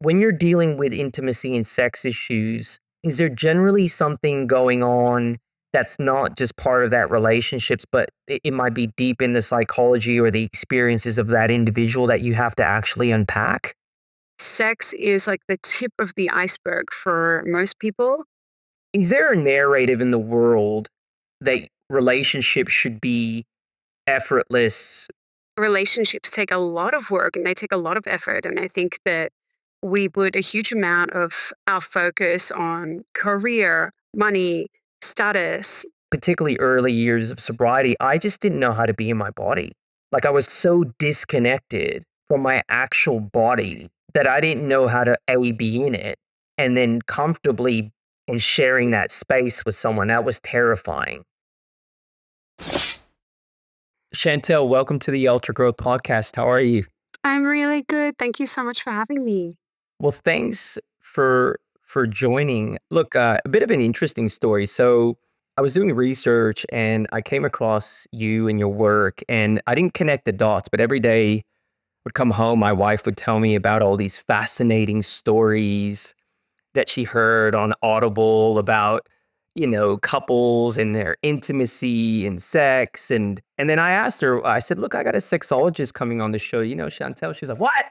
When you're dealing with intimacy and sex issues, is there generally something going on that's not just part of that relationships, but it might be deep in the psychology or the experiences of that individual that you have to actually unpack? Sex is like the tip of the iceberg for most people. Is there a narrative in the world that relationships should be effortless? Relationships take a lot of work and they take a lot of effort. And I think that we put a huge amount of our focus on career, money, status. Particularly early years of sobriety, I just didn't know how to be in my body. Like, I was so disconnected from my actual body that I didn't know how to A, be in it, and then comfortably and sharing that space with someone. That was terrifying. Chantelle, welcome to the UltraGrowth podcast. How are you? I'm really good. Thank you so much for having me. Well, thanks for joining. Look, a bit of an interesting story. So, I was doing research and I came across you and your work, and I didn't connect the dots, but every day would come home, my wife would tell me about all these fascinating stories that she heard on Audible about, couples and their intimacy and sex. And then I asked her, I said, look, I got a sexologist coming on the show, Chantel. She's like, what?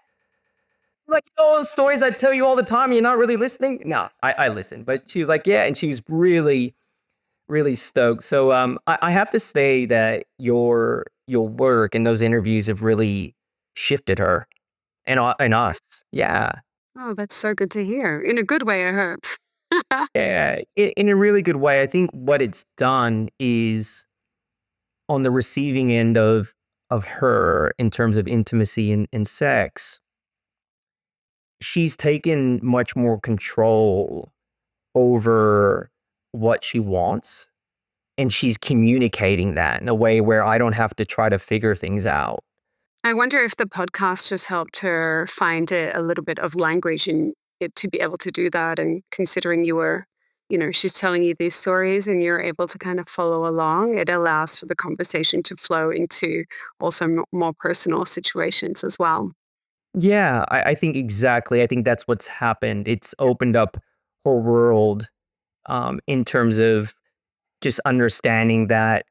Like, all those stories I tell you all the time, you're not really listening? No, I listen. But she was like, yeah. And she was really, really stoked. So I have to say that your work and those interviews have really shifted her and us. Yeah. Oh, that's so good to hear. In a good way, I hope. Yeah. In a really good way. I think what it's done is on the receiving end of her in terms of intimacy and sex, she's taken much more control over what she wants, and she's communicating that in a way where I don't have to try to figure things out. I wonder if the podcast just helped her find a little bit of language in it to be able to do that. And considering she's telling you these stories and you're able to kind of follow along, it allows for the conversation to flow into also more personal situations as well. Yeah, I think exactly. I think that's what's happened. It's opened up her world in terms of just understanding that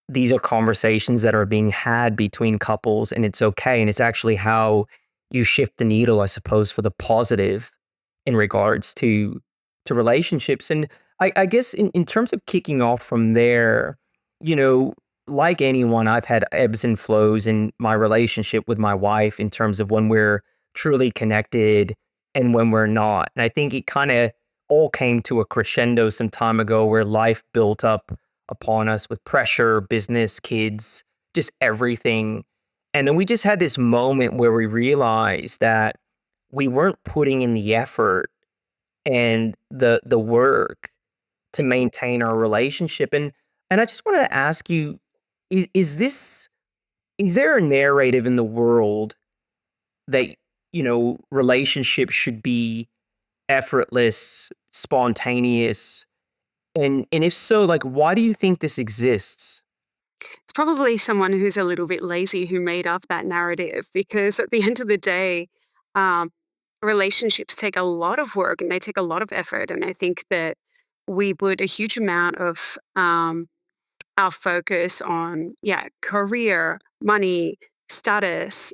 these are conversations that are being had between couples, and it's okay. And it's actually how you shift the needle, I suppose, for the positive in regards to relationships. And I guess in terms of kicking off from there, you know, like anyone, I've had ebbs and flows in my relationship with my wife in terms of when we're truly connected and when we're not. And I think it kind of all came to a crescendo some time ago where life built up upon us with pressure, business, kids, just everything. And then we just had this moment where we realized that we weren't putting in the effort and the work to maintain our relationship. And I just wanted to ask you, is there a narrative in the world that, relationships should be effortless, spontaneous? And if so, like, why do you think this exists? It's probably someone who's a little bit lazy who made up that narrative because at the end of the day, um, relationships take a lot of work and they take a lot of effort. And I think that we put a huge amount of our focus on, yeah, career, money, status,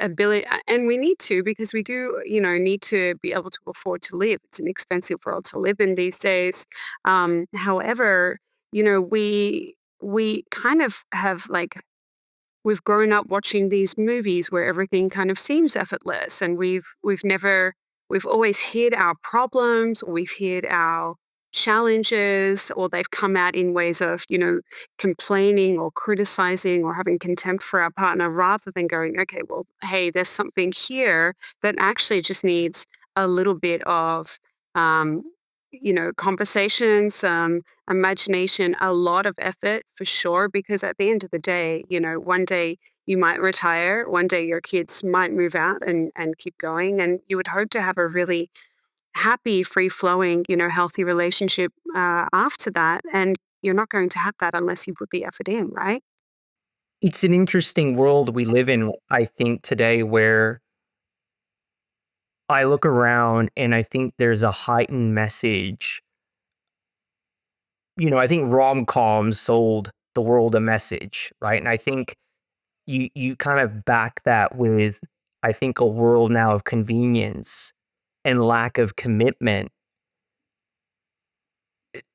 ability. And we need to because we do, need to be able to afford to live. It's an expensive world to live in these days. However, we kind of have like we've grown up watching these movies where everything kind of seems effortless and we've always hid our problems or we've hid our challenges or they've come out in ways of complaining or criticizing or having contempt for our partner rather than going, okay, well, hey, there's something here that actually just needs a little bit of um, conversations, imagination, a lot of effort for sure. Because at the end of the day, one day you might retire, one day your kids might move out and keep going. And you would hope to have a really happy, free flowing, healthy relationship after that. And you're not going to have that unless you put the effort in, right? It's an interesting world we live in, I think, today where I look around and I think there's a heightened message. I think rom-coms sold the world a message, right? And I think you kind of back that with, I think, a world now of convenience and lack of commitment.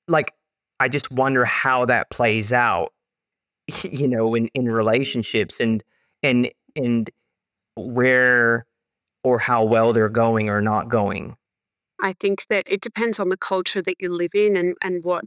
Like, I just wonder how that plays out, in relationships and where or how well they're going or not going. I think that it depends on the culture that you live in and what,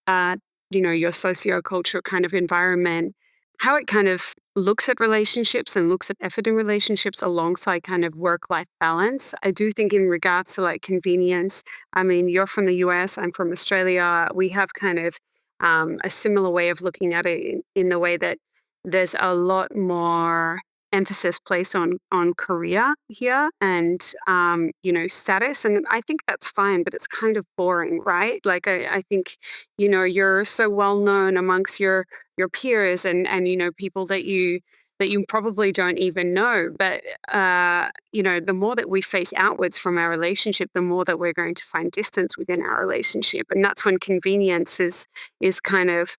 uh, your sociocultural kind of environment, how it kind of looks at relationships and looks at effort in relationships alongside kind of work-life balance. I do think in regards to like convenience, I mean, you're from the US, I'm from Australia. We have kind of a similar way of looking at it in the way that there's a lot more emphasis placed on career here and status, and I think that's fine, but it's kind of boring, right? Like I think you're so well known amongst your peers and people that you probably don't even know, but the more that we face outwards from our relationship, the more that we're going to find distance within our relationship, and that's when convenience is kind of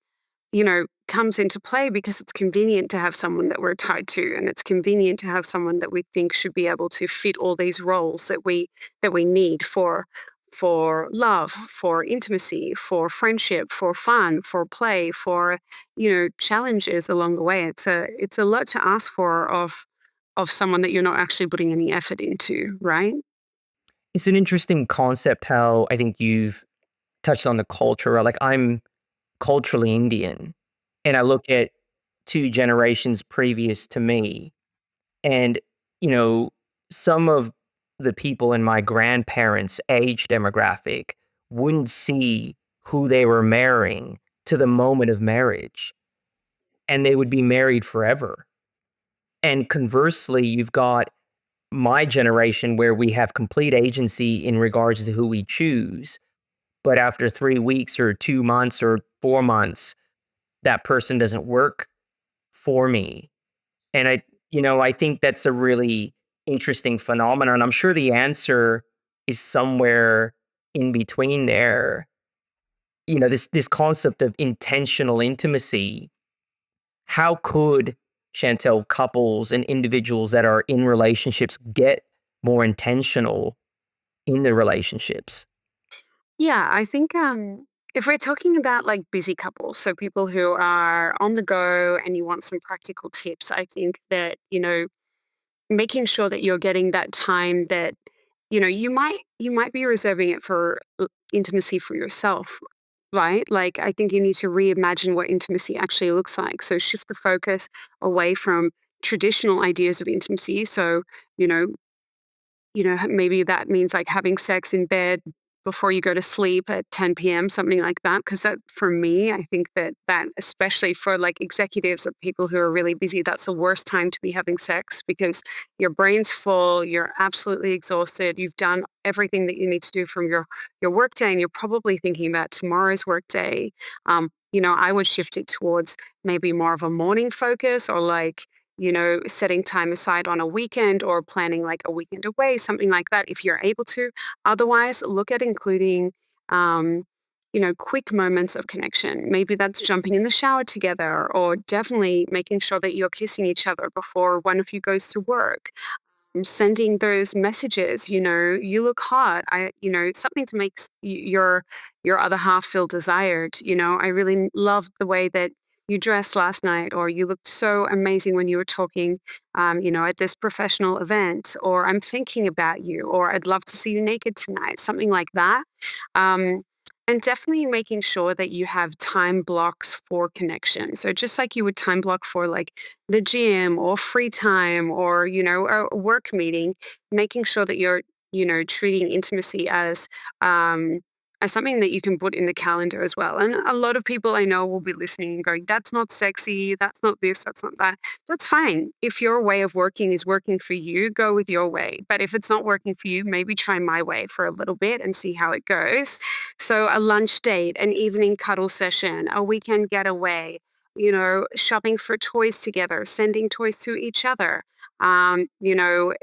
comes into play because it's convenient to have someone that we're tied to, and it's convenient to have someone that we think should be able to fit all these roles that we need for love, for intimacy, for friendship, for fun, for play, for challenges along the way. It's a lot to ask for of someone that you're not actually putting any effort into, right? It's an interesting concept how I think you've touched on the culture. Like, I'm culturally Indian, and I look at 2 generations previous to me, and, you know, some of the people in my grandparents' age demographic wouldn't see who they were marrying to the moment of marriage, and they would be married forever. And conversely, you've got my generation where we have complete agency in regards to who we choose, but after 3 weeks or 2 months or 4 months, that person doesn't work for me. And I think that's a really interesting phenomenon. I'm sure the answer is somewhere in between there. This concept of intentional intimacy. How could Chantel couples and individuals that are in relationships get more intentional in their relationships? Yeah, I think if we're talking about like busy couples, so people who are on the go and you want some practical tips, I think that, making sure that you're getting that time that, you might be reserving it for intimacy for yourself, right? Like I think you need to reimagine what intimacy actually looks like. So shift the focus away from traditional ideas of intimacy. So, you know, maybe that means like having sex in bed before you go to sleep at 10 p.m., something like that. Because that, for me, I think that especially for like executives or people who are really busy, that's the worst time to be having sex because your brain's full, you're absolutely exhausted, you've done everything that you need to do from your work day, and you're probably thinking about tomorrow's work day. I would shift it towards maybe more of a morning focus or like setting time aside on a weekend or planning like a weekend away, something like that, if you're able to. Otherwise, look at including, quick moments of connection. Maybe that's jumping in the shower together, or definitely making sure that you're kissing each other before one of you goes to work. Sending those messages, you look hot. Something to make your other half feel desired. I really loved the way that you dressed last night, or you looked so amazing when you were talking, at this professional event, or I'm thinking about you, or I'd love to see you naked tonight, something like that. Um, and definitely making sure that you have time blocks for connection. So just like you would time block for like the gym or free time or, a work meeting, making sure that you're, treating intimacy as something that you can put in the calendar as well. And a lot of people I know will be listening and going, that's not sexy, that's not this, that's not that. That's fine. If your way of working is working for you, go with your way. But if it's not working for you, maybe try my way for a little bit and see how it goes. So a lunch date, an evening cuddle session, a weekend getaway, shopping for toys together, sending toys to each other. You know,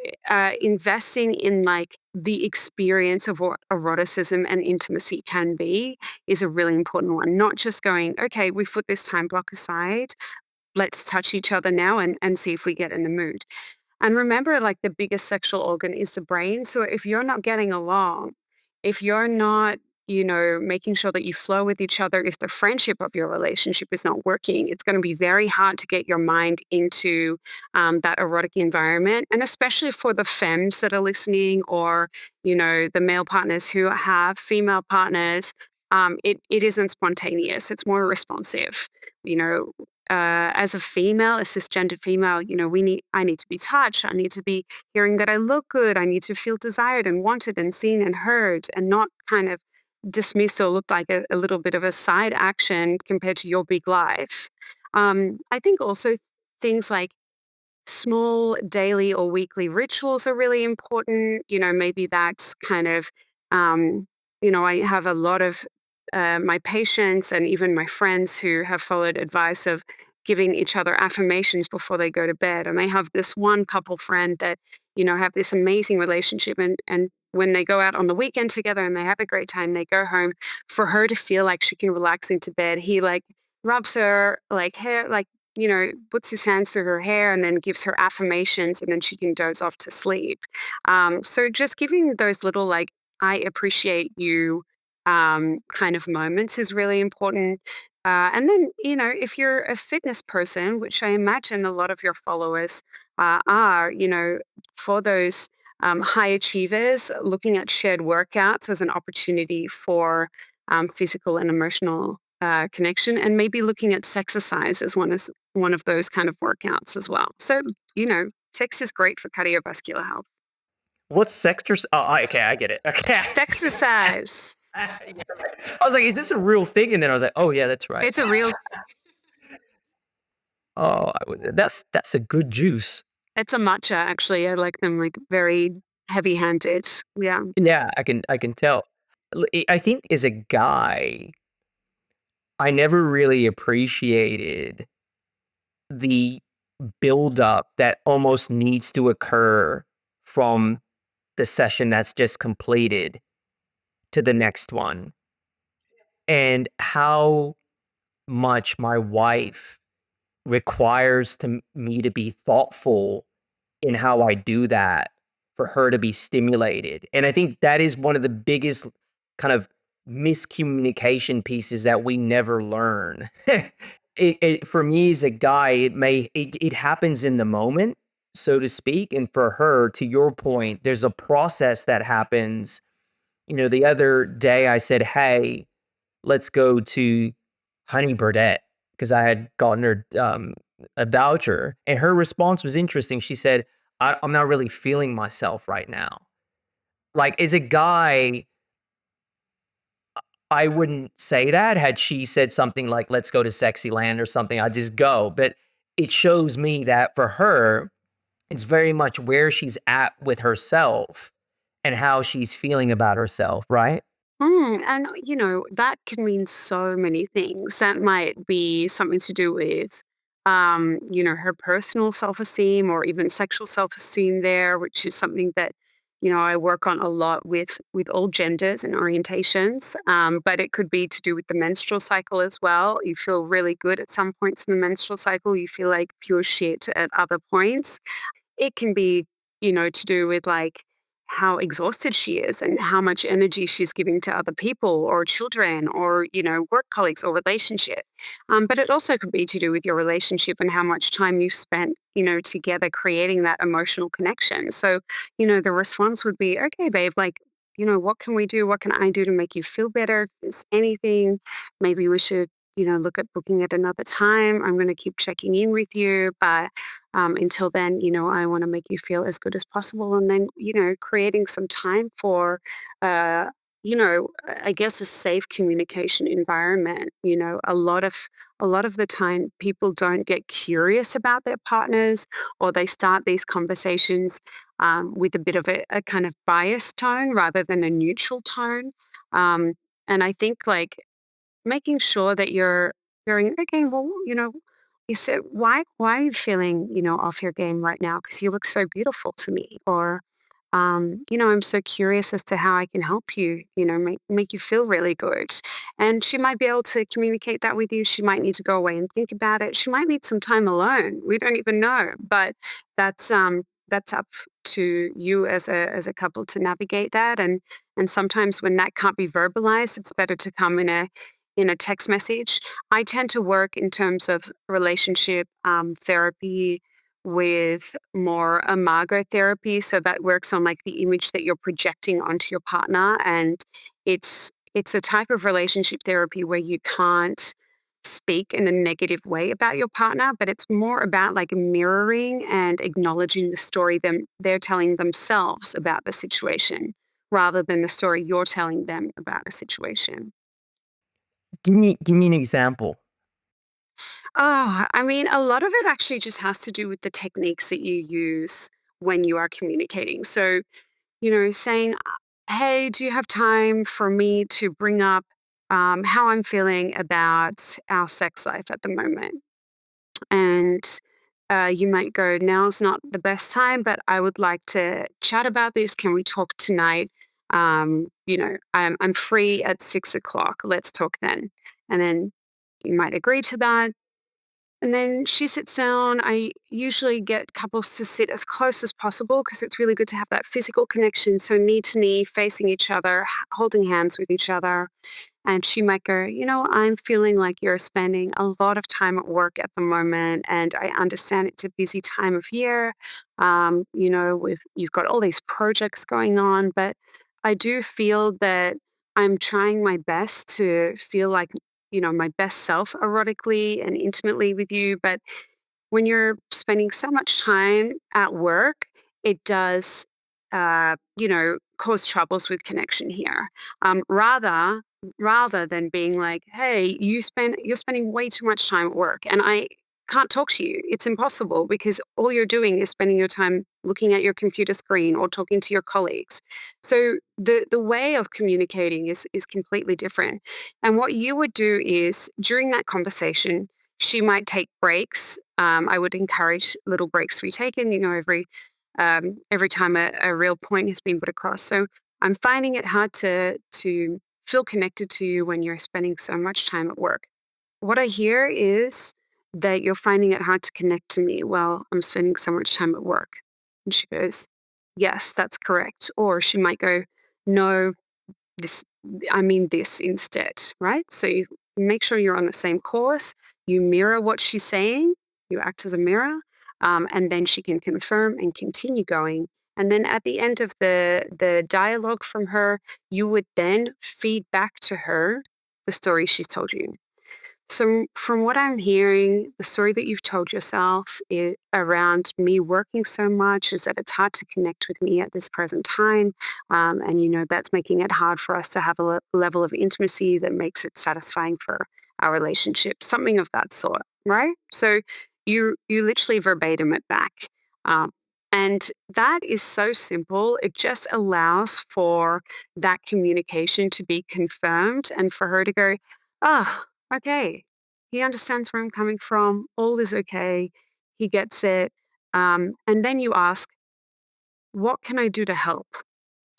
investing in like the experience of what eroticism and intimacy can be is a really important one. Not just going, okay, we've put this time block aside, let's touch each other now and see if we get in the mood. And remember, like the biggest sexual organ is the brain. So if you're not getting along, if you're not, making sure that you flow with each other, if the friendship of your relationship is not working, it's going to be very hard to get your mind into that erotic environment. And especially for the femmes that are listening, or, the male partners who have female partners, it isn't spontaneous. It's more responsive. You know, as a female, a cisgendered female, I need to be touched. I need to be hearing that I look good. I need to feel desired and wanted and seen and heard, and not kind of dismissed or looked like a little bit of a side action compared to your big life. I think also things like small daily or weekly rituals are really important. Maybe that's kind of, I have a lot of my patients and even my friends who have followed advice of giving each other affirmations before they go to bed. And I have this one couple friend that, have this amazing relationship. And when they go out on the weekend together and they have a great time, they go home, for her to feel like she can relax into bed. He like rubs her like hair, like, puts his hands through her hair and then gives her affirmations, and then she can doze off to sleep. So just giving those little, like, I appreciate you kind of moments is really important. And then, if you're a fitness person, which I imagine a lot of your followers are, for those high achievers, looking at shared workouts as an opportunity for physical and emotional connection, and maybe looking at sexercise as one of those kind of workouts as well. So, sex is great for cardiovascular health. What's sexters? Oh, okay, I get it. Okay. Sexercise. Yeah, right. I was like, "Is this a real thing?" And then I was like, "Oh yeah, that's right." It's a real Oh, that's a good juice. It's a matcha, actually. I like them, like, very heavy-handed. Yeah. Yeah, I can tell. I think as a guy, I never really appreciated the buildup that almost needs to occur from the session that's just completed to the next one, and how much my wife requires me to be thoughtful in how I do that for her to be stimulated. And I think that is one of the biggest kind of miscommunication pieces that we never learn. For me as a guy, it happens in the moment, so to speak. And for her, to your point, there's a process that happens. The other day I said, "Hey, let's go to Honey Birdette," because I had gotten her a voucher, and her response was interesting. She said, I'm not really feeling myself right now." Like, as a guy, I wouldn't say that. Had she said something like, "Let's go to Sexy Land" or something, I'd just go. But it shows me that for her, it's very much where she's at with herself and how she's feeling about herself, right? And, that can mean so many things. That might be something to do with, her personal self-esteem or even sexual self-esteem there, which is something that, I work on a lot with all genders and orientations. But it could be to do with the menstrual cycle as well. You feel really good at some points in the menstrual cycle. You feel like pure shit at other points. It can be, to do with like how exhausted she is and how much energy she's giving to other people or children or, work colleagues or relationship. But it also could be to do with your relationship and how much time you've spent, together creating that emotional connection. So, the response would be, okay, babe, like, what can we do? What can I do to make you feel better? If there's anything, maybe we should, look at booking at another time. I'm going to keep checking in with you. But until then, I want to make you feel as good as possible. And then, creating some time for, uh, I guess a safe communication environment. A lot of the time, people don't get curious about their partners, or they start these conversations with a bit of a kind of biased tone rather than a neutral tone. Um, and I think like making sure that you're hearing, okay, well, you said, why are you feeling, off your game right now? Because you look so beautiful to me. Or, I'm so curious as to how I can help you, make you feel really good. And she might be able to communicate that with you. She might need to go away and think about it. She might need some time alone. We don't even know. But that's up to you as a couple to navigate that. And sometimes when that can't be verbalized, it's better to come in a text message. I tend to work in terms of relationship therapy with more imago therapy. So that works on like the image that you're projecting onto your partner. And it's a type of relationship therapy where you can't speak in a negative way about your partner, but it's more about like mirroring and acknowledging the story they're telling themselves about the situation rather than the story you're telling them about a situation. Give me an example. Oh, I mean, a lot of it actually just has to do with the techniques that you use when you are communicating. So, saying, hey, do you have time for me to bring up how I'm feeling about our sex life at the moment? And you might go, now's not the best time, but I would like to chat about this. Can we talk tonight? I'm free at 6 o'clock. Let's talk then. And then you might agree to that, and then she sits down. I usually get couples to sit as close as possible because it's really good to have that physical connection. So, knee to knee, facing each other, holding hands with each other. And she might go, I'm feeling like you're spending a lot of time at work at the moment. And I understand it's a busy time of year. You've got all these projects going on, but I do feel that I'm trying my best to feel like, my best self erotically and intimately with you. But when you're spending so much time at work, it does, cause troubles with connection here. Rather than being like, hey, you're spending way too much time at work, and I can't talk to you. It's impossible because all you're doing is spending your time looking at your computer screen or talking to your colleagues. So the way of communicating is completely different. And what you would do is during that conversation, she might take breaks. I would encourage little breaks to be taken, every time a real point has been put across. So I'm finding it hard to feel connected to you when you're spending so much time at work. What I hear is that you're finding it hard to connect to me while I'm spending so much time at work. And she goes, yes, that's correct. Or she might go, no, this I mean this instead, right? So you make sure you're on the same course, you mirror what she's saying, you act as a mirror, and then she can confirm and continue going. And then at the end of the dialogue from her, you would then feed back to her the story she's told you. So, from what I'm hearing, the story that you've told yourself around me working so much is that it's hard to connect with me at this present time. And, that's making it hard for us to have a level of intimacy that makes it satisfying for our relationship, something of that sort, right? So, you literally verbatim it back. Um, and that is so simple. It just allows for that communication to be confirmed and for her to go, oh, okay. He understands where I'm coming from. All is okay. He gets it. And then you ask, what can I do to help?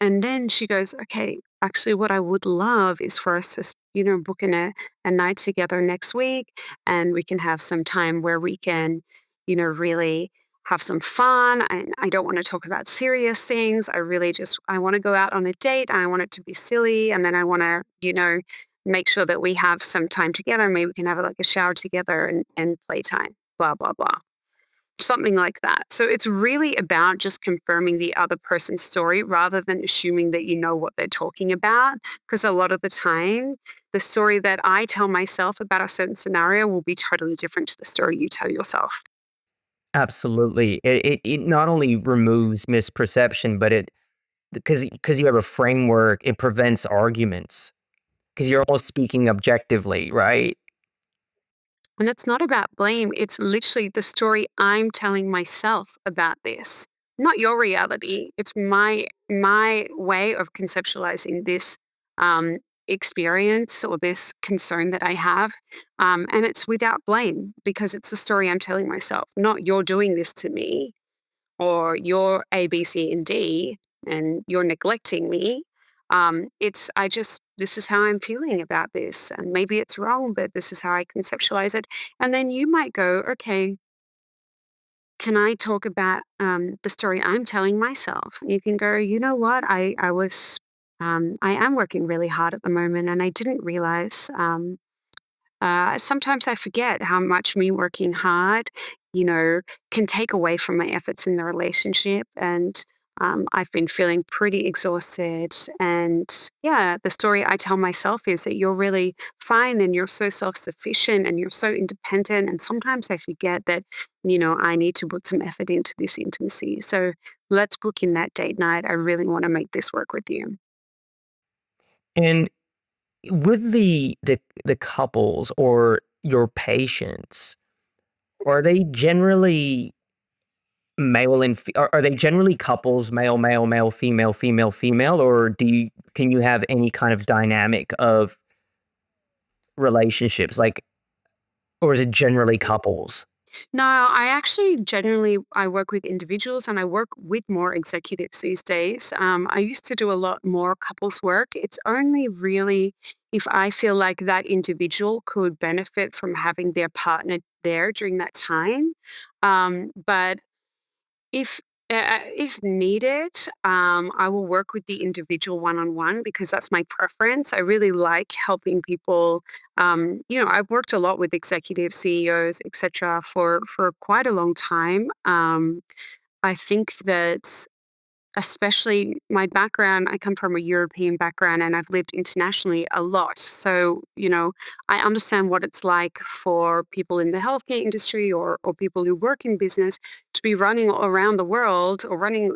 And then she goes, okay, actually, what I would love is for us to, book in a night together next week, and we can have some time where we can, really have some fun. I don't want to talk about serious things. I want to go out on a date and I want it to be silly. And then I want to, make sure that we have some time together. Maybe we can have like a shower together and playtime, blah, blah, blah. Something like that. So it's really about just confirming the other person's story rather than assuming that you know what they're talking about. Because a lot of the time, the story that I tell myself about a certain scenario will be totally different to the story you tell yourself. Absolutely. It not only removes misperception, but it because you have a framework, it prevents arguments because you're all speaking objectively, right? And it's not about blame. It's literally the story I'm telling myself about this, not your reality. It's my way of conceptualizing this experience or this concern that I have. And it's without blame because it's the story I'm telling myself, not you're doing this to me or you're A, B, C, and D, and you're neglecting me. This is how I'm feeling about this. And maybe it's wrong, but this is how I conceptualize it. And then you might go, okay, can I talk about the story I'm telling myself? And you can go, you know what? I am working really hard at the moment and I didn't realize sometimes I forget how much me working hard, you know, can take away from my efforts in the relationship. And I've been feeling pretty exhausted. And yeah, the story I tell myself is that you're really fine and you're so self sufficient and you're so independent. And sometimes I forget that, I need to put some effort into this intimacy. So let's book in that date night. I really want to make this work with you. And with the couples or your patients, are they generally are they generally couples, male, male, male, female, female, female, or can you have any kind of dynamic of relationships, like, or is it generally couples? No, I actually generally I work with individuals and I work with more executives these days. I used to do a lot more couples work. It's only really if I feel like that individual could benefit from having their partner there during that time. But if needed, I will work with the individual one-on-one because that's my preference. I really like helping people. I've worked a lot with executives, CEOs, etc. for quite a long time. I think that especially my background, I come from a European background and I've lived internationally a lot. So, I understand what it's like for people in the healthcare industry or people who work in business to be running around the world or running,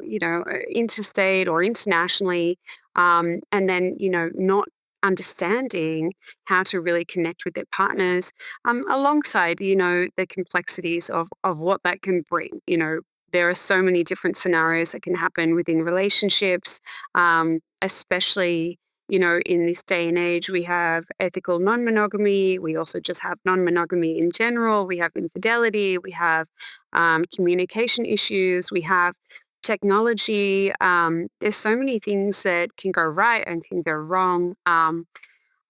interstate or internationally, and then, not understanding how to really connect with their partners alongside, the complexities of what that can bring, there are so many different scenarios that can happen within relationships, especially, in this day and age. We have ethical non monogamy. We also just have non monogamy in general. We have infidelity. We have communication issues. We have technology. There's so many things that can go right and can go wrong.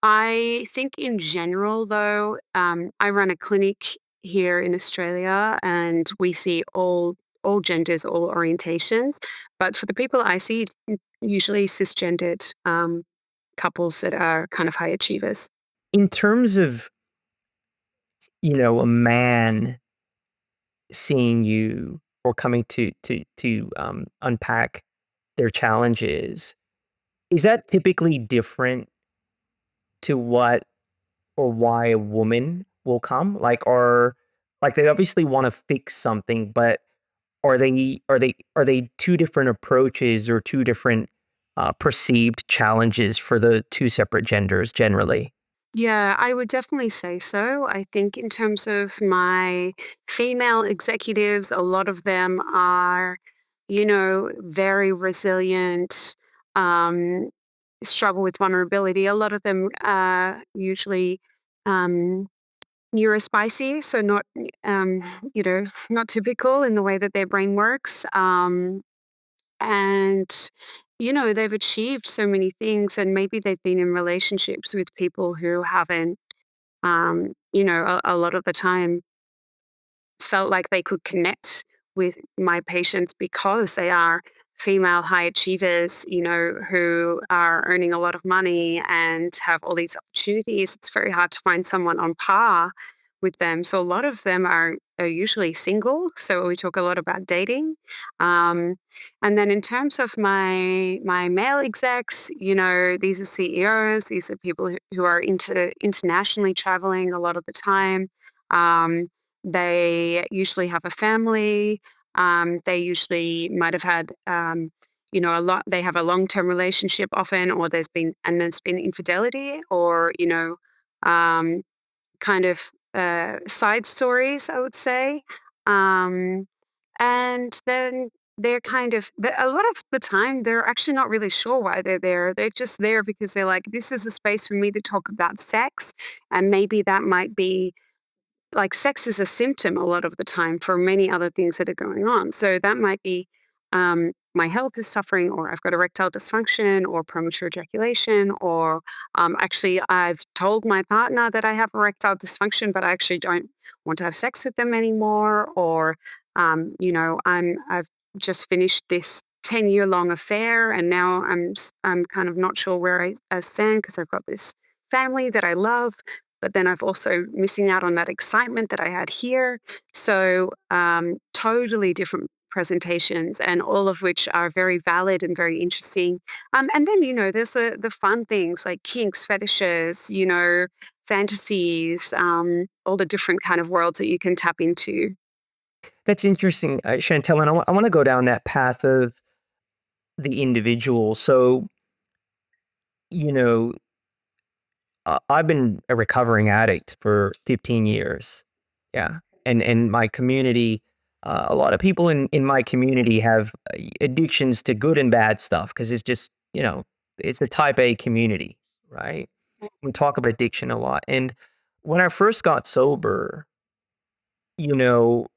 I think in general, though, I run a clinic here in Australia, and we see all genders, all orientations. But for the people I see, it's usually cisgendered couples that are kind of high achievers. In terms of, a man seeing you or coming to unpack their challenges, is that typically different to what or why a woman will come? Like, they obviously wanna fix something, but are they 2 different approaches or 2 different, perceived challenges for the 2 separate genders generally? Yeah, I would definitely say so. I think in terms of my female executives, a lot of them are, very resilient, um, struggle with vulnerability. A lot of them are usually um, neurospicy, so not, not typical in the way that their brain works. And they've achieved so many things and maybe they've been in relationships with people who haven't a lot of the time felt like they could connect with my patients because they are female high achievers, who are earning a lot of money and have all these opportunities. It's very hard to find someone on par with them. So a lot of them are usually single. So we talk a lot about dating. Um, and then in terms of my male execs, these are CEOs, these are people who are internationally traveling a lot of the time. Um, they usually have a family. They usually might have had, a lot. They have a long-term relationship often, or there's been infidelity, or um, kind of side stories, I would say. Um, and then they're kind of a lot of the time, they're actually not really sure why they're there. They're just there because they're like, "This is a space for me to talk about sex," and maybe that might be like sex is a symptom a lot of the time for many other things that are going on. So that might be my health is suffering, or I've got erectile dysfunction, or premature ejaculation, or actually I've told my partner that I have erectile dysfunction, but I actually don't want to have sex with them anymore, or I've just finished this 10-year long affair, and now I'm kind of not sure where I stand because I've got this family that I love, but then I've also missing out on that excitement that I had here. So, totally different presentations, and all of which are very valid and very interesting. And then, there's the fun things like kinks, fetishes, fantasies, all the different kind of worlds that you can tap into. That's interesting, Chantelle, and I want to go down that path of the individual. So, you know, I've been a recovering addict for 15 years. Yeah. And my community, a lot of people in my community have addictions to good and bad stuff because it's just, it's a type A community, right? We talk about addiction a lot. And when I first got sober, you know,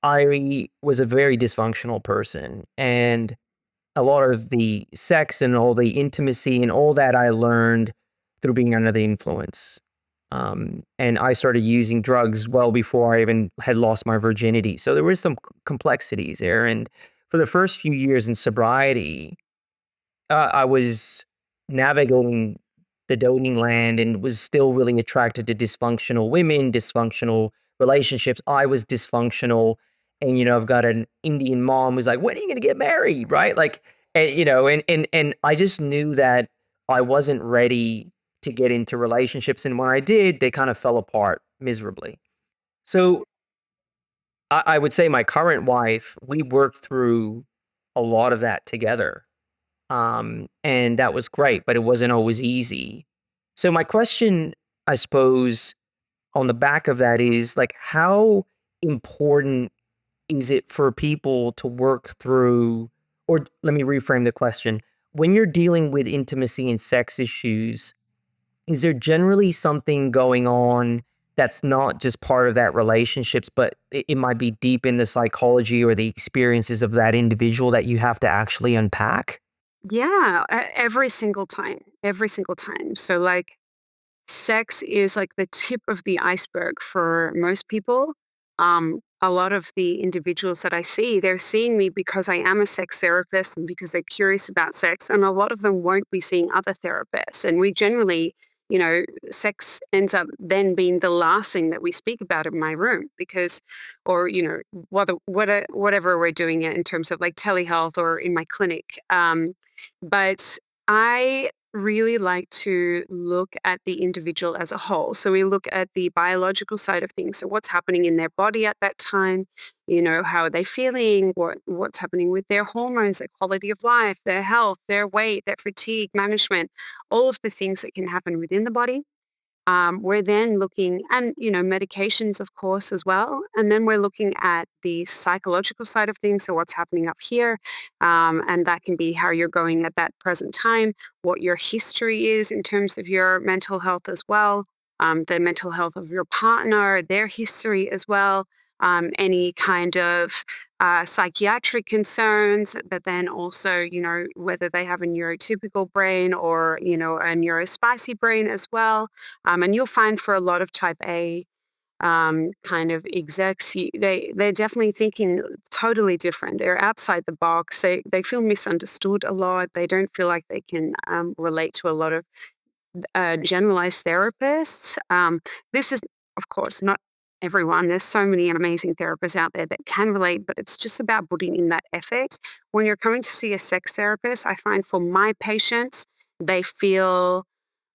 I was a very dysfunctional person. And a lot of the sex and all the intimacy and all that I learned through being under the influence. And I started using drugs well before I even had lost my virginity. So there was some complexities there. And for the first few years in sobriety, I was navigating the dating land and was still really attracted to dysfunctional women, dysfunctional relationships. I was dysfunctional. And, I've got an Indian mom who's like, when are you going to get married? Right. Like, and I just knew that I wasn't ready to get into relationships. And when I did, they kind of fell apart miserably. So I would say my current wife, we worked through a lot of that together, and that was great, but it wasn't always easy. So my question, I suppose, on the back of that is like, how important is it for people to work through, or let me reframe the question. When you're dealing with intimacy and sex issues, is there generally something going on that's not just part of that relationships, but it might be deep in the psychology or the experiences of that individual that you have to actually unpack? Yeah, every single time, every single time. So, like, sex is like the tip of the iceberg for most people. A lot of the individuals that I see, they're seeing me because I am a sex therapist and because they're curious about sex. And a lot of them won't be seeing other therapists. And we generally, you know, sex ends up then being the last thing that we speak about in my room because, or, whatever we're doing it in terms of like telehealth or in my clinic. But I really like to look at the individual as a whole. So we look at the biological side of things. So what's happening in their body at that time, how are they feeling, what's happening with their hormones, their quality of life, their health, their weight, their fatigue management, all of the things that can happen within the body. We're then looking, and medications, of course, as well. And then we're looking at the psychological side of things. So what's happening up here, and that can be how you're going at that present time, what your history is in terms of your mental health as well, the mental health of your partner, their history as well. Any kind of psychiatric concerns, but then also, whether they have a neurotypical brain or, a neurospicy brain as well. And you'll find for a lot of type A kind of execs, they're definitely thinking totally different. They're outside the box. They feel misunderstood a lot. They don't feel like they can relate to a lot of generalized therapists. This is, of course, not everyone. There's so many amazing therapists out there that can relate, but it's just about putting in that effort. When you're coming to see a sex therapist, I find for my patients, they feel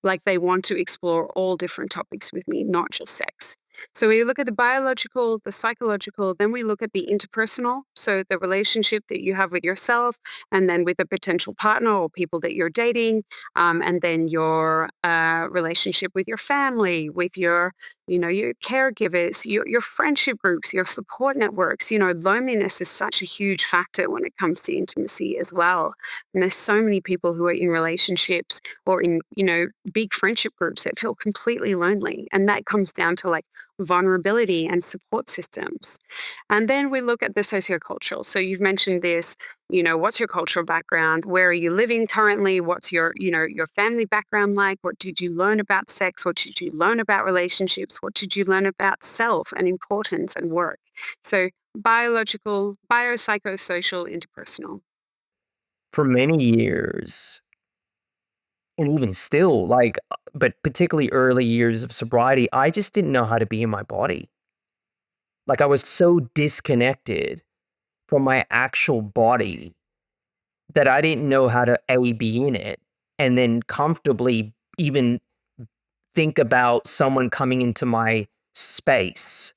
like they want to explore all different topics with me, not just sex. So we look at the biological, the psychological, then we look at the interpersonal. So the relationship that you have with yourself, and then with a potential partner or people that you're dating, and then your relationship with your family, with your caregivers, your friendship groups, your support networks. Loneliness is such a huge factor when it comes to intimacy as well. And there's so many people who are in relationships or in big friendship groups that feel completely lonely. And that comes down to like vulnerability and support systems. And then we look at the sociocultural. So you've mentioned this, what's your cultural background? Where are you living currently? What's your family background like? What did you learn about sex? What did you learn about relationships? What did you learn about self and importance and work? So biological, biopsychosocial, interpersonal. For many years, and even still, like, but particularly early years of sobriety, I just didn't know how to be in my body. Like, I was so disconnected from my actual body that I didn't know how to A, be in it, and then comfortably even think about someone coming into my space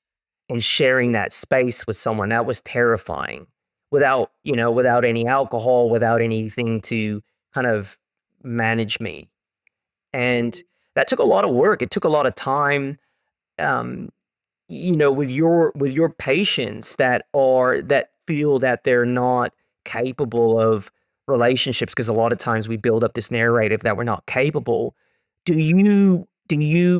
and sharing that space with someone. That was terrifying without any alcohol, without anything to kind of manage me. And that took a lot of work. It took a lot of time. Um, with your patients that feel that they're not capable of relationships, because a lot of times we build up this narrative that we're not capable. Do you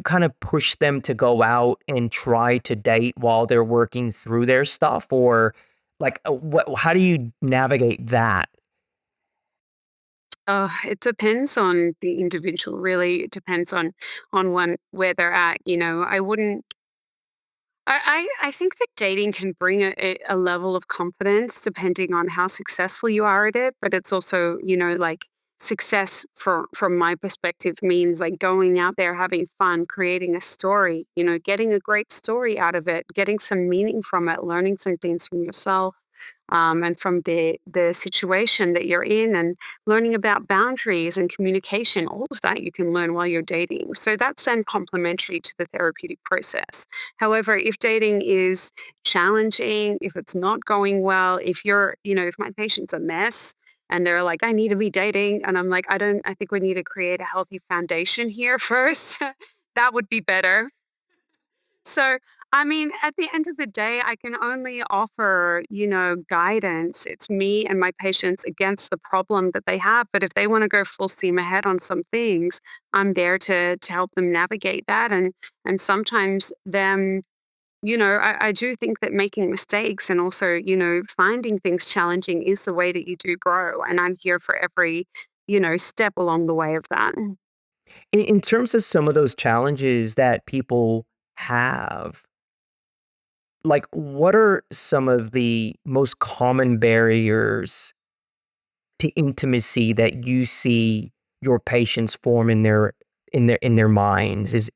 kind of push them to go out and try to date while they're working through their stuff, or like how do you navigate that? It depends on the individual, really. It depends on one where they're at. I wouldn't I think that dating can bring a level of confidence depending on how successful you are at it, but it's also, like success from my perspective means like going out there, having fun, creating a story, getting a great story out of it, getting some meaning from it, learning some things from yourself, and from the situation that you're in, and learning about boundaries and communication. All of that you can learn while you're dating. So that's then complementary to the therapeutic process. However, if dating is challenging, if it's not going well, if my patient's a mess and they're like, I need to be dating, and I'm like, I think we need to create a healthy foundation here first. That would be better. So, I mean, at the end of the day, I can only offer, guidance. It's me and my patients against the problem that they have. But if they want to go full steam ahead on some things, I'm there to help them navigate that. And sometimes I do think that making mistakes and also, finding things challenging is the way that you do grow. And I'm here for every, step along the way of that. In terms of some of those challenges that people have, like, what are some of the most common barriers to intimacy that you see your patients form in their minds?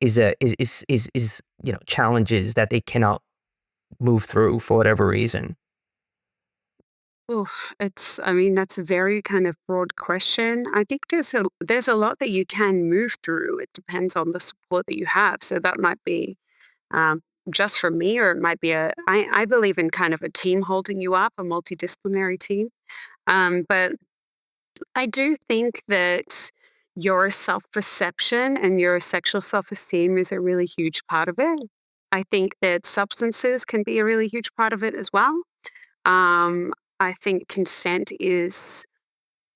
Challenges that they cannot move through for whatever reason? Oh, I mean, that's a very kind of broad question. I think there's a lot that you can move through. It depends on the support that you have. So that might be um, just for me, or it might be I believe in kind of a team holding you up, a multidisciplinary team. But I do think that your self perception and your sexual self esteem is a really huge part of it. I think that substances can be a really huge part of it as well. Um, I think consent is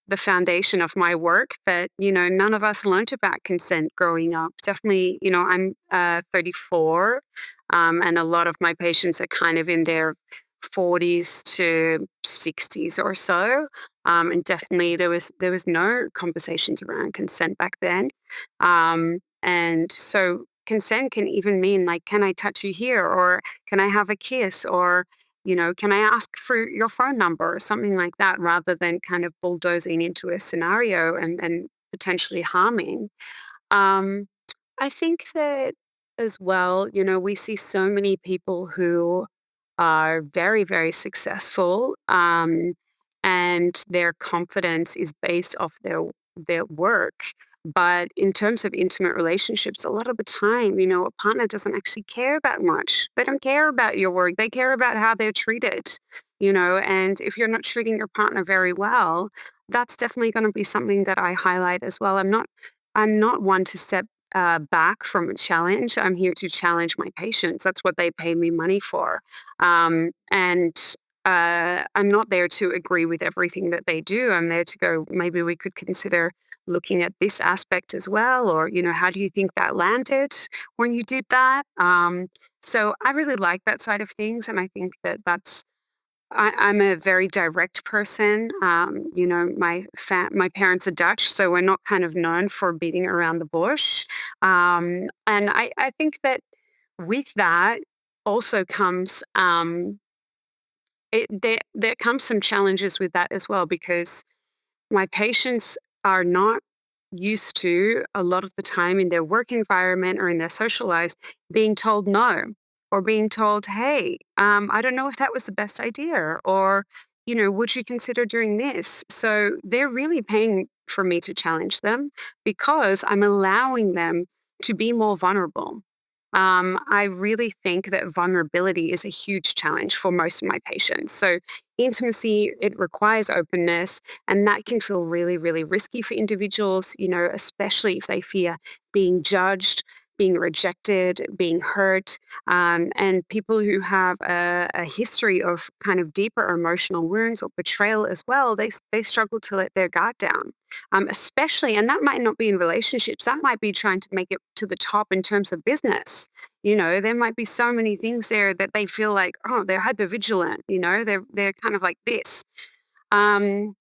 the foundation of my work, but none of us learnt about consent growing up. Definitely, I'm 34, and a lot of my patients are kind of in their 40s to 60s or so. And definitely there was no conversations around consent back then. And so consent can even mean like, can I touch you here? Or can I have a kiss? Or can I ask for your phone number or something like that, rather than kind of bulldozing into a scenario and potentially harming? Um, I think that as well, we see so many people who are very, very successful, and their confidence is based off their work. But in terms of intimate relationships, a lot of the time, a partner doesn't actually care that much. They don't care about your work. They care about how they're treated. And if you're not treating your partner very well, that's definitely going to be something that I highlight as well. I'm not one to step back from a challenge. I'm here to challenge my patients. That's what they pay me money for. And I'm not there to agree with everything that they do. I'm there to go, maybe we could consider looking at this aspect as well, or how do you think that landed when you did that? So I really like that side of things, and I think I'm a very direct person. My parents are Dutch, so we're not kind of known for beating around the bush. And I think that with that also comes there comes some challenges with that as well, because my patients are not used to, a lot of the time in their work environment or in their social lives, being told no, or being told, hey, I don't know if that was the best idea, or, would you consider doing this? So they're really paying for me to challenge them, because I'm allowing them to be more vulnerable. I really think that vulnerability is a huge challenge for most of my patients. So, intimacy, it requires openness, and that can feel really, really risky for individuals, especially if they fear being judged, being rejected, being hurt. And people who have a history of kind of deeper emotional wounds or betrayal as well, they struggle to let their guard down. Especially, and that might not be in relationships, that might be trying to make it to the top in terms of business. There might be so many things there that they feel like, oh, they're hyper vigilant, they're kind of like this. Um,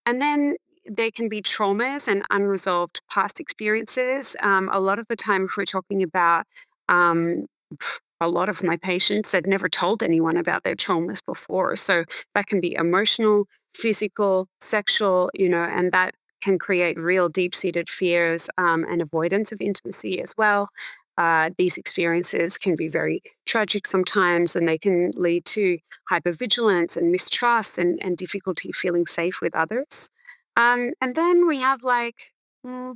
and then there can be traumas and unresolved past experiences. A lot of the time, if we're talking about um, a lot of my patients, they've never told anyone about their traumas before. So that can be emotional, physical, sexual, and that can create real deep seated fears and avoidance of intimacy as well. These experiences can be very tragic sometimes, and they can lead to hypervigilance and mistrust and difficulty feeling safe with others. And then we have mm,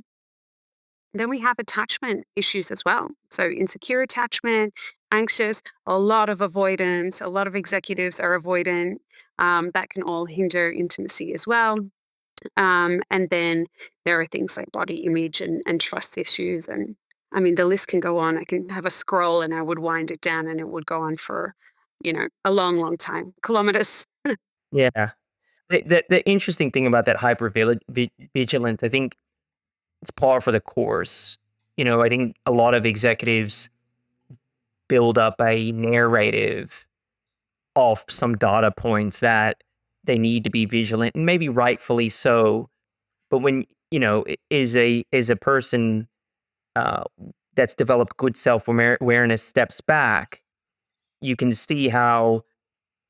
then we have attachment issues as well. So insecure attachment, anxious, a lot of avoidance. A lot of executives are avoidant. That can all hinder intimacy as well. And then there are things like body image and trust issues. And I mean, the list can go on. I can have a scroll and I would wind it down and it would go on for, a long, long time, kilometers. Yeah. The interesting thing about that vigilance, I think it's par for the course. I think a lot of executives build up a narrative off some data points that they need to be vigilant, and maybe rightfully so. But when is a person uh, that's developed good self awareness steps back, you can see how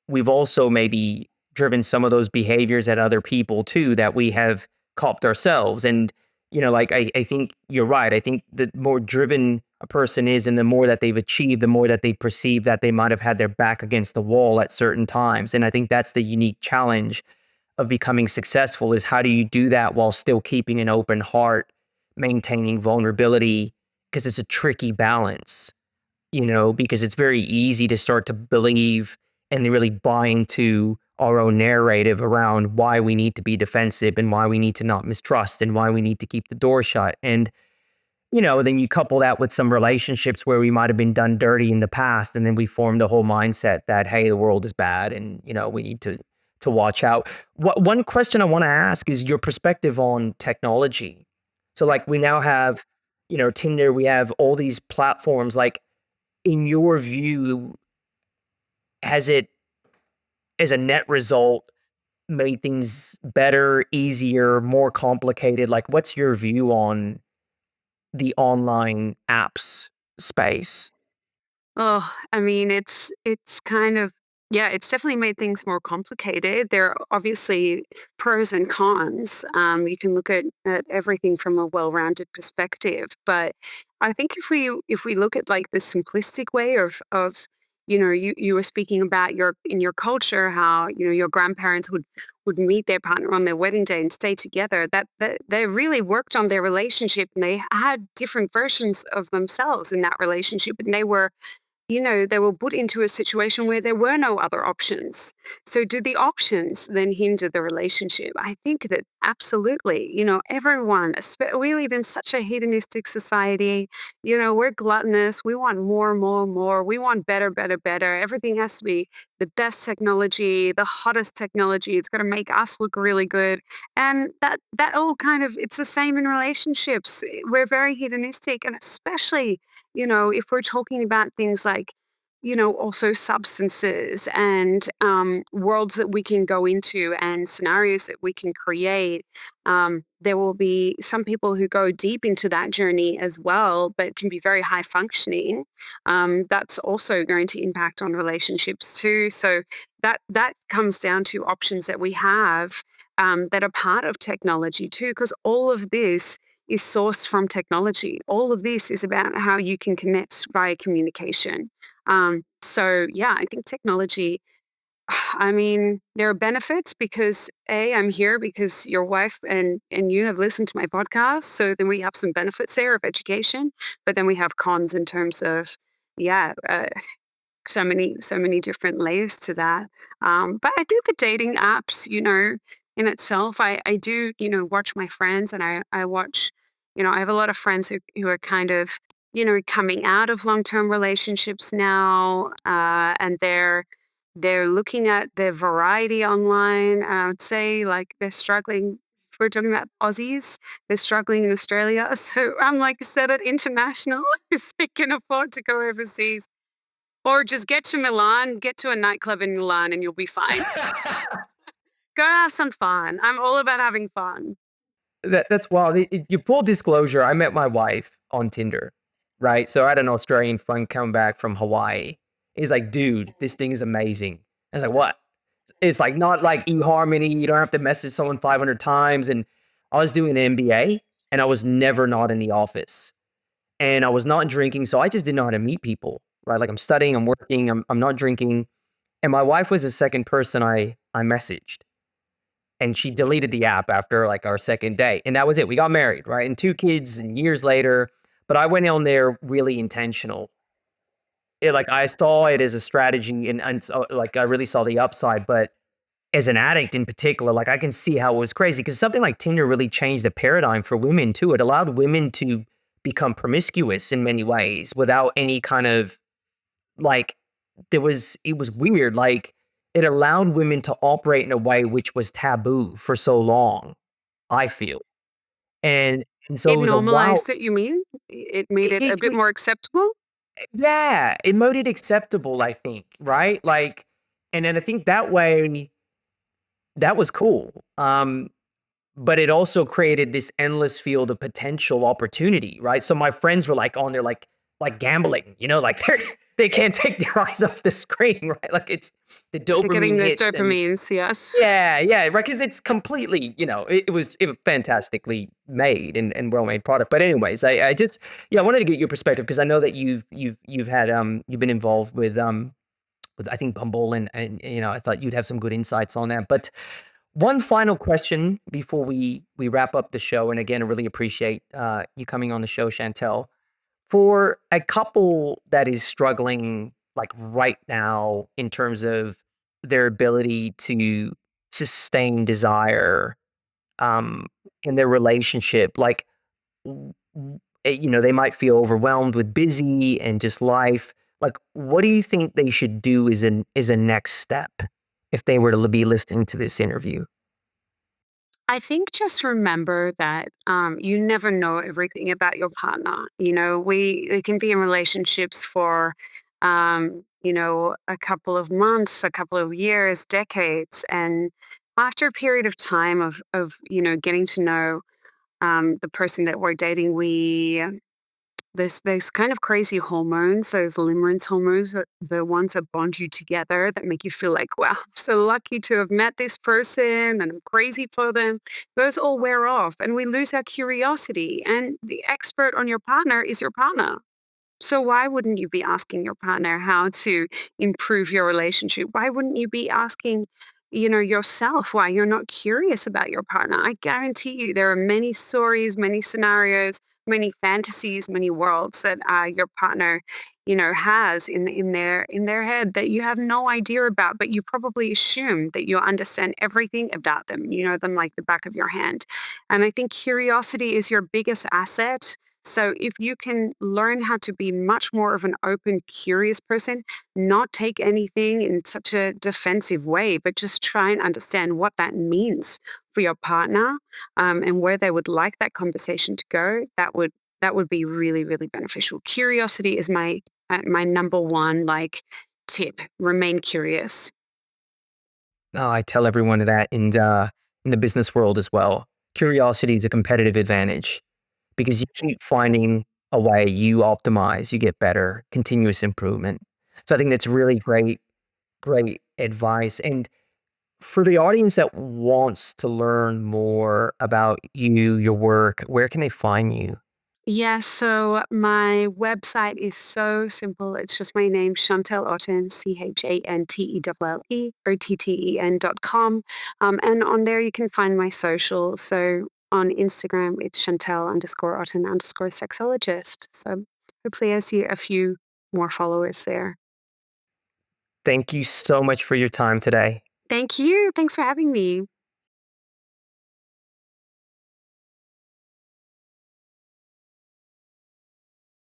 we've also maybe driven some of those behaviors at other people too that we have copped ourselves. And, like I think you're right. I think the more driven a person is and the more that they've achieved, the more that they perceive that they might have had their back against the wall at certain times. And I think that's the unique challenge of becoming successful is how do you do that while still keeping an open heart, maintaining vulnerability, because it's a tricky balance, because it's very easy to start to believe and really buy into our own narrative around why we need to be defensive and why we need to not mistrust and why we need to keep the door shut. And, then you couple that with some relationships where we might have been done dirty in the past. And then we formed a whole mindset that, hey, the world is bad and, we need to watch out. One question I want to ask is your perspective on technology. So like we now have, Tinder, we have all these platforms. Like in your view, has it, as a net result, made things better, easier, more complicated? Like, what's your view on the online apps space? Oh, I mean, it's kind of, yeah, it's definitely made things more complicated. There are obviously pros and cons. You can look at everything from a well-rounded perspective, but I think if we look at like the simplistic way of you were speaking about in your culture how, your grandparents would meet their partner on their wedding day and stay together. That they really worked on their relationship, and they had different versions of themselves in that relationship, and they were put into a situation where there were no other options. So, do the options then hinder the relationship? I think that absolutely. Everyone, we live in such a hedonistic society. We're gluttonous. We want more, more, more. We want better, better, better. Everything has to be the best technology, the hottest technology. It's got to make us look really good. And that all kind of, it's the same in relationships. We're very hedonistic, and especially if we're talking about things like, also substances and worlds that we can go into and scenarios that we can create, there will be some people who go deep into that journey as well, but can be very high functioning. That's also going to impact on relationships too. So that comes down to options that we have that are part of technology too, because all of this is sourced from technology. All of this is about how you can connect via communication. So yeah, I think technology, I mean, there are benefits because I'm here because your wife and you have listened to my podcast. So then we have some benefits there of education, but then we have cons in terms of, yeah, so many different layers to that. But I think the dating apps, in itself, I do, watch my friends, and I watch, I have a lot of friends who are kind of, coming out of long-term relationships now, and they're looking at their variety online. I would say like they're struggling. If we're talking about Aussies, they're struggling in Australia. So I'm like, set it international if they can afford to go overseas, or just get to Milan, get to a nightclub in Milan, and you'll be fine. Go have some fun. I'm all about having fun. That's wild. Full disclosure, I met my wife on Tinder, right? So I had an Australian friend come back from Hawaii. He's like, dude, this thing is amazing. I was like, what? It's like not like eHarmony. You don't have to message someone 500 times. And I was doing an MBA, and I was never not in the office, and I was not drinking. So I just didn't know how to meet people, right? Like I'm studying, I'm working, I'm not drinking. And my wife was the second person I messaged, and she deleted the app after like our second day. And that was it. We got married, right? And 2 kids and years later. But I went on there really intentional. Like I saw it as a strategy, and so, like I really saw the upside. But as an addict in particular, like I can see how it was crazy, because something like Tinder really changed the paradigm for women too. It allowed women to become promiscuous in many ways without any kind of like, it was weird. Like it allowed women to operate in a way which was taboo for so long, I feel. And so it It was a wow. normalized it, you mean? It made It, it a it, bit it more acceptable? yeah, it made it acceptable, I think, right? Like, and then I think that way that was cool. But it also created this endless field of potential opportunity, right? So my friends were like on there like gambling, like they can't take their eyes off the screen, right? Like it's the Getting dopamine those hits. And dopamines, yes. yeah, yeah, right. Because it's completely, it was fantastically made and well made product. But anyways, I just, yeah, I wanted to get your perspective, because I know that you've had you've been involved with, I think, Bumble, and I thought you'd have some good insights on that. But one final question before we wrap up the show, and again, I really appreciate you coming on the show, Chantelle. For a couple that is struggling like right now in terms of their ability to sustain desire um, in their relationship, like they might feel overwhelmed with busy and just life. Like, what do you think they should do as a next step if they were to be listening to this interview? I think just remember that you never know everything about your partner. We can be in relationships for, a couple of months, a couple of years, decades, and after a period of time of getting to know the person that we're dating, there's kind of crazy hormones, those limerence hormones, the ones that bond you together that make you feel like, wow, I'm so lucky to have met this person and I'm crazy for them. Those all wear off and we lose our curiosity. And the expert on your partner is your partner. So why wouldn't you be asking your partner how to improve your relationship? Why wouldn't you be asking, yourself why you're not curious about your partner? I guarantee you there are many stories, many scenarios, many fantasies, many worlds that your partner, has in their head that you have no idea about, but you probably assume that you understand everything about them. You know them like the back of your hand. And I think curiosity is your biggest asset. So if you can learn how to be much more of an open, curious person, not take anything in such a defensive way, but just try and understand what that means for your partner, and where they would like that conversation to go, that would be really, really beneficial. Curiosity is my number one like tip. Remain curious. Oh, I tell everyone that in the business world as well. Curiosity is a competitive advantage because you keep finding a way, you optimize, you get better, continuous improvement. So I think that's really great advice. And for the audience that wants to learn more about you, your work, where can they find you? Yeah, so my website is so simple. It's just my name, Chantelle Otten, ChantelleOtten.com. And on there you can find my social. So on Instagram, it's Chantelle_Otten_sexologist. So hopefully I see a few more followers there. Thank you so much for your time today. Thank you. Thanks for having me.